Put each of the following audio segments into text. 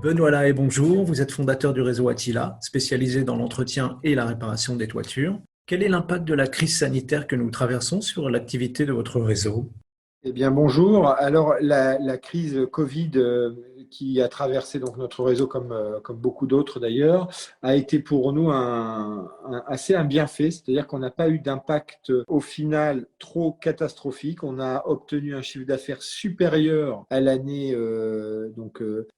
Benoît Lahaye, bonjour. Vous êtes fondateur du réseau Attila, spécialisé dans l'entretien et la réparation des toitures. Quel est l'impact de la crise sanitaire que nous traversons sur l'activité de votre réseau? Eh bien, bonjour. Alors, la crise Covid qui a traversé donc notre réseau comme beaucoup d'autres d'ailleurs, a été pour nous assez un bienfait, c'est-à-dire qu'on n'a pas eu d'impact au final trop catastrophique. On a obtenu un chiffre d'affaires supérieur à l'année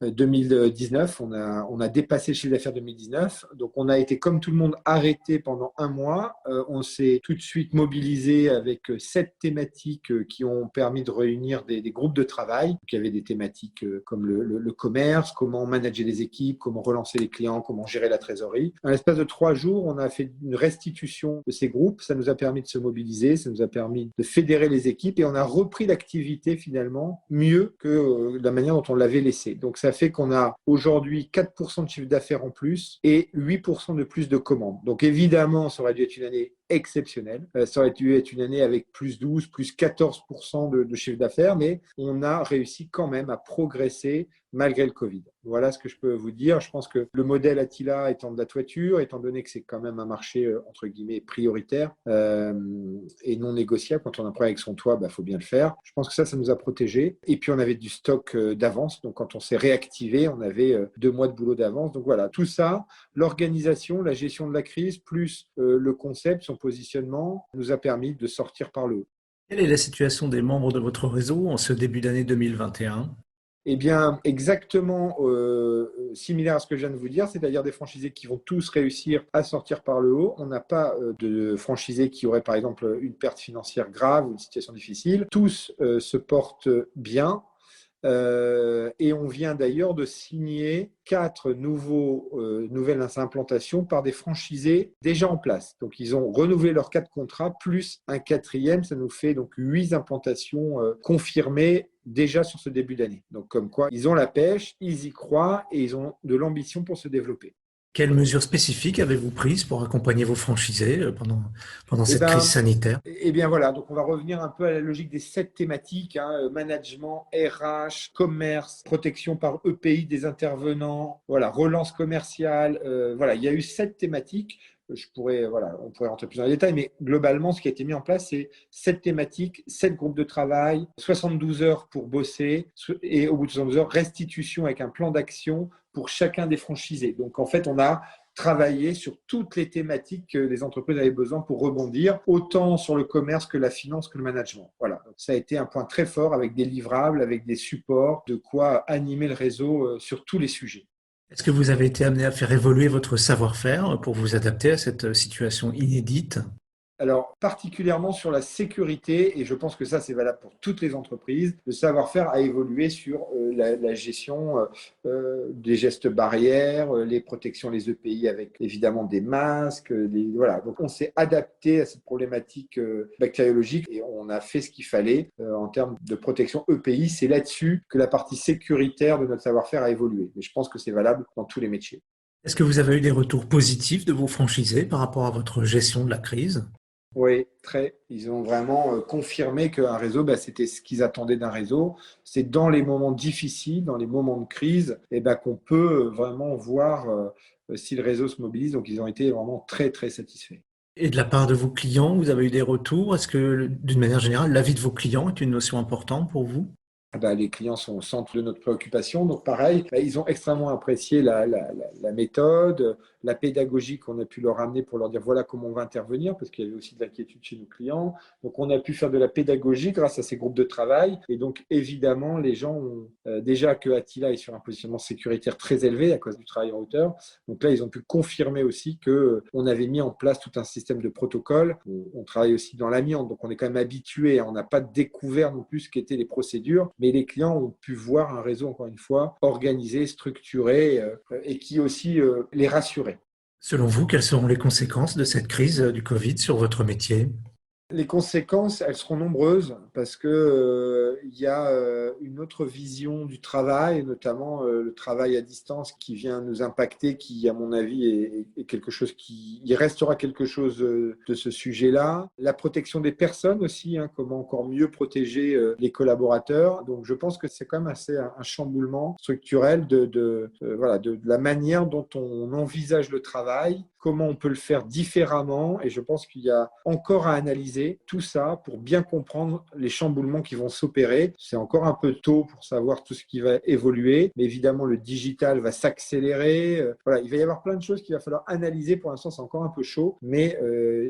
2019. On a dépassé le chiffre d'affaires 2019. Donc, on a été comme tout le monde arrêté pendant un mois. On s'est tout de suite mobilisé avec 7 thématiques qui ont permis de réunir des groupes de travail. Donc, il y avait des thématiques comme le commerce, comment manager les équipes, comment relancer les clients, comment gérer la trésorerie. En l'espace de 3 jours, on a fait une restitution de ces groupes. Ça nous a permis de se mobiliser, ça nous a permis de fédérer les équipes et on a repris l'activité finalement mieux que la manière dont on l'avait laissée. Donc ça fait qu'on a aujourd'hui 4% de chiffre d'affaires en plus et 8% de plus de commandes. Donc évidemment, ça aurait dû être une année exceptionnelle. Ça aurait dû être une année avec plus 12, plus 14% de chiffre d'affaires, mais on a réussi quand même à progresser malgré le Covid. Voilà ce que je peux vous dire. Je pense que le modèle Attila étant de la toiture, étant donné que c'est quand même un marché entre guillemets prioritaire et non négociable, quand on a un problème avec son toit, faut bien le faire. Je pense que ça nous a protégés. Et puis on avait du stock d'avance. Donc quand on s'est réactivé, on avait 2 mois de boulot d'avance. Donc voilà, tout ça, l'organisation, la gestion de la crise, plus le concept, son positionnement, nous a permis de sortir par le haut. Quelle est la situation des membres de votre réseau en ce début d'année 2021? Eh bien, exactement similaire à ce que je viens de vous dire, c'est-à-dire des franchisés qui vont tous réussir à sortir par le haut. On n'a pas de franchisés qui auraient, par exemple, une perte financière grave ou une situation difficile. Tous se portent bien. Et on vient d'ailleurs de signer 4 nouvelles implantations par des franchisés déjà en place. Donc, ils ont renouvelé leurs 4 contrats, plus un quatrième. Ça nous fait donc 8 implantations confirmées déjà sur ce début d'année. Donc, comme quoi, ils ont la pêche, ils y croient et ils ont de l'ambition pour se développer. Quelles mesures spécifiques avez-vous prises pour accompagner vos franchisés pendant Eh cette crise ben, sanitaire? eh bien voilà, donc on va revenir un peu à la logique des 7 thématiques, management, RH, commerce, protection par EPI des intervenants, voilà, relance commerciale, voilà, il y a eu 7 thématiques. On pourrait rentrer plus dans les détails, mais globalement, ce qui a été mis en place, c'est 7 thématiques, 7 groupes de travail, 72 heures pour bosser, et au bout de 72 heures, restitution avec un plan d'action pour chacun des franchisés. Donc en fait, on a travailler sur toutes les thématiques que les entreprises avaient besoin pour rebondir, autant sur le commerce que la finance que le management. Voilà, donc ça a été un point très fort avec des livrables, avec des supports, de quoi animer le réseau sur tous les sujets. Est-ce que vous avez été amené à faire évoluer votre savoir-faire pour vous adapter à cette situation inédite? Alors, particulièrement sur la sécurité, et je pense que ça, c'est valable pour toutes les entreprises, le savoir-faire a évolué sur la gestion des gestes barrières, les protections, les EPI avec évidemment des masques. Voilà. Donc, on s'est adapté à cette problématique bactériologique et on a fait ce qu'il fallait en termes de protection EPI. C'est là-dessus que la partie sécuritaire de notre savoir-faire a évolué. Mais je pense que c'est valable dans tous les métiers. Est-ce que vous avez eu des retours positifs de vos franchisés par rapport à votre gestion de la crise? Oui, très. Ils ont vraiment confirmé qu'un réseau, c'était ce qu'ils attendaient d'un réseau. C'est dans les moments difficiles, dans les moments de crise, qu'on peut vraiment voir si le réseau se mobilise. Donc, ils ont été vraiment très, très satisfaits. Et de la part de vos clients, vous avez eu des retours? Est-ce que, d'une manière générale, l'avis de vos clients est une notion importante pour vous? Les clients sont au centre de notre préoccupation. Donc, pareil, ils ont extrêmement apprécié la méthode, la pédagogie qu'on a pu leur amener pour leur dire voilà comment on va intervenir, parce qu'il y avait aussi de l'inquiétude chez nos clients. Donc, on a pu faire de la pédagogie grâce à ces groupes de travail. Et donc, évidemment, les gens ont déjà que Attila est sur un positionnement sécuritaire très élevé à cause du travail en hauteur. Donc là, ils ont pu confirmer aussi qu'on avait mis en place tout un système de protocole. On travaille aussi dans l'amiante, donc on est quand même habitué. On n'a pas découvert non plus ce qu'étaient les procédures, mais les clients ont pu voir un réseau, encore une fois, organisé, structuré et qui aussi les rassurait. Selon vous, quelles seront les conséquences de cette crise du Covid sur votre métier? Les conséquences, elles seront nombreuses parce que il y a une autre vision du travail, notamment le travail à distance qui vient nous impacter, qui, à mon avis, est quelque chose qui, il restera quelque chose de ce sujet-là. La protection des personnes aussi, hein, comment encore mieux protéger les collaborateurs. Donc, je pense que c'est quand même assez un chamboulement structurel voilà, de la manière dont on envisage le travail, comment on peut le faire différemment. Et je pense qu'il y a encore à analyser tout ça pour bien comprendre les chamboulements qui vont s'opérer. C'est encore un peu tôt pour savoir tout ce qui va évoluer, mais évidemment, le digital va s'accélérer. Voilà, il va y avoir plein de choses qu'il va falloir analyser. Pour l'instant, c'est encore un peu chaud, mais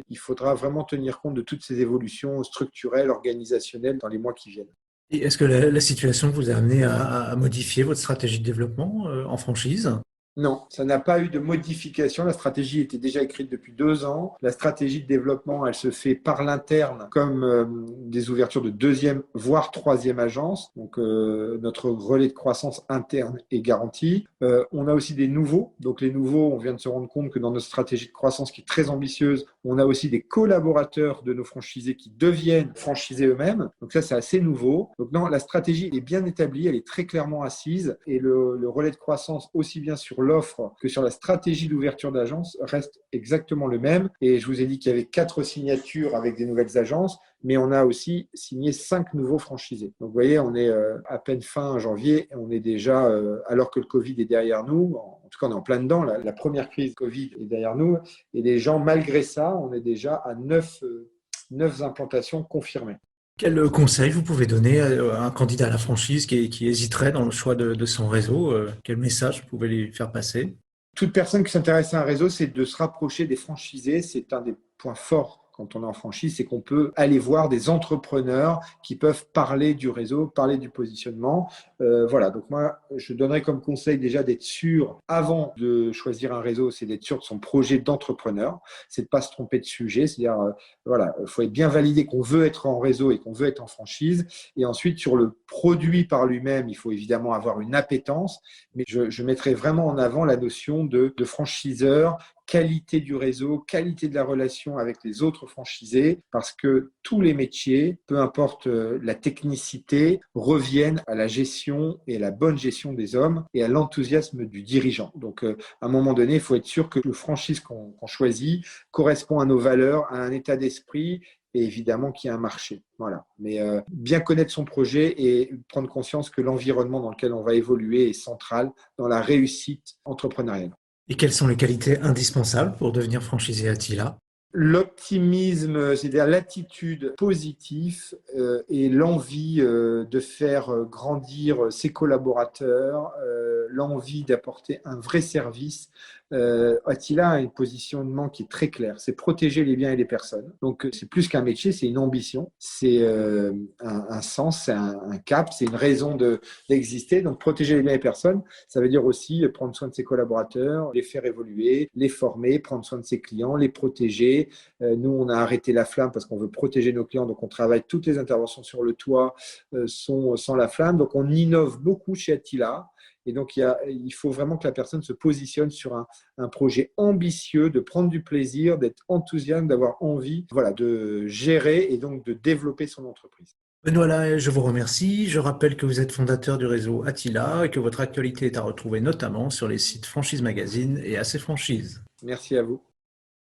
il faudra vraiment tenir compte de toutes ces évolutions structurelles, organisationnelles dans les mois qui viennent. Et est-ce que la situation vous a amené à modifier votre stratégie de développement en franchise? Non, ça n'a pas eu de modification. La stratégie était déjà écrite depuis 2 ans. La stratégie de développement, elle se fait par l'interne comme des ouvertures de deuxième, voire troisième agence. Donc, notre relais de croissance interne est garanti. On a aussi des nouveaux. Donc, les nouveaux, on vient de se rendre compte que dans notre stratégie de croissance qui est très ambitieuse, on a aussi des collaborateurs de nos franchisés qui deviennent franchisés eux-mêmes. Donc, ça, c'est assez nouveau. Donc, non, la stratégie est bien établie. Elle est très clairement assise. Et le relais de croissance, aussi bien sur l'offre que sur la stratégie d'ouverture d'agence reste exactement le même. Et je vous ai dit qu'il y avait 4 signatures avec des nouvelles agences, mais on a aussi signé 5 nouveaux franchisés. Donc vous voyez, on est à peine fin janvier, on est déjà, alors que le Covid est derrière nous, en tout cas on est en plein dedans, la première crise Covid est derrière nous, et les gens, malgré ça, on est déjà à 9 implantations confirmées. Quel conseil vous pouvez donner à un candidat à la franchise qui hésiterait dans le choix de son réseau? Quel message vous pouvez lui faire passer? Toute personne qui s'intéresse à un réseau, c'est de se rapprocher des franchisés. C'est un des points forts quand on est en franchise, c'est qu'on peut aller voir des entrepreneurs qui peuvent parler du réseau, parler du positionnement. Voilà, donc moi, je donnerais comme conseil déjà d'être sûr, avant de choisir un réseau, c'est d'être sûr de son projet d'entrepreneur, c'est de ne pas se tromper de sujet, c'est-à-dire, voilà, il faut être bien validé qu'on veut être en réseau et qu'on veut être en franchise. Et ensuite, sur le produit par lui-même, il faut évidemment avoir une appétence, mais je mettrais vraiment en avant la notion de franchiseur, qualité du réseau, qualité de la relation avec les autres franchisés, parce que tous les métiers, peu importe la technicité, reviennent à la gestion et à la bonne gestion des hommes et à l'enthousiasme du dirigeant. Donc, à un moment donné, il faut être sûr que le franchise qu'on choisit correspond à nos valeurs, à un état d'esprit et évidemment qu'il y a un marché. Voilà. Mais bien connaître son projet et prendre conscience que l'environnement dans lequel on va évoluer est central dans la réussite entrepreneuriale. Et quelles sont les qualités indispensables pour devenir franchisé Attila? L'optimisme, c'est-à-dire l'attitude positive et l'envie de faire grandir ses collaborateurs, l'envie d'apporter un vrai service. Attila a un positionnement qui est très clair, c'est protéger les biens et les personnes. Donc c'est plus qu'un métier, c'est une ambition, c'est un sens, c'est un cap, c'est une raison d'exister. Donc protéger les biens et les personnes, ça veut dire aussi prendre soin de ses collaborateurs, les faire évoluer, les former, prendre soin de ses clients, les protéger. Nous, on a arrêté la flamme parce qu'on veut protéger nos clients, donc on travaille, toutes les interventions sur le toit sont sans la flamme. Donc on innove beaucoup chez Attila. Et donc, il faut vraiment que la personne se positionne sur un projet ambitieux, de prendre du plaisir, d'être enthousiaste, d'avoir envie, voilà, de gérer et donc de développer son entreprise. Benoît Lahaye, je vous remercie. Je rappelle que vous êtes fondateur du réseau Attila et que votre actualité est à retrouver notamment sur les sites Franchise Magazine et AC Franchise. Merci à vous.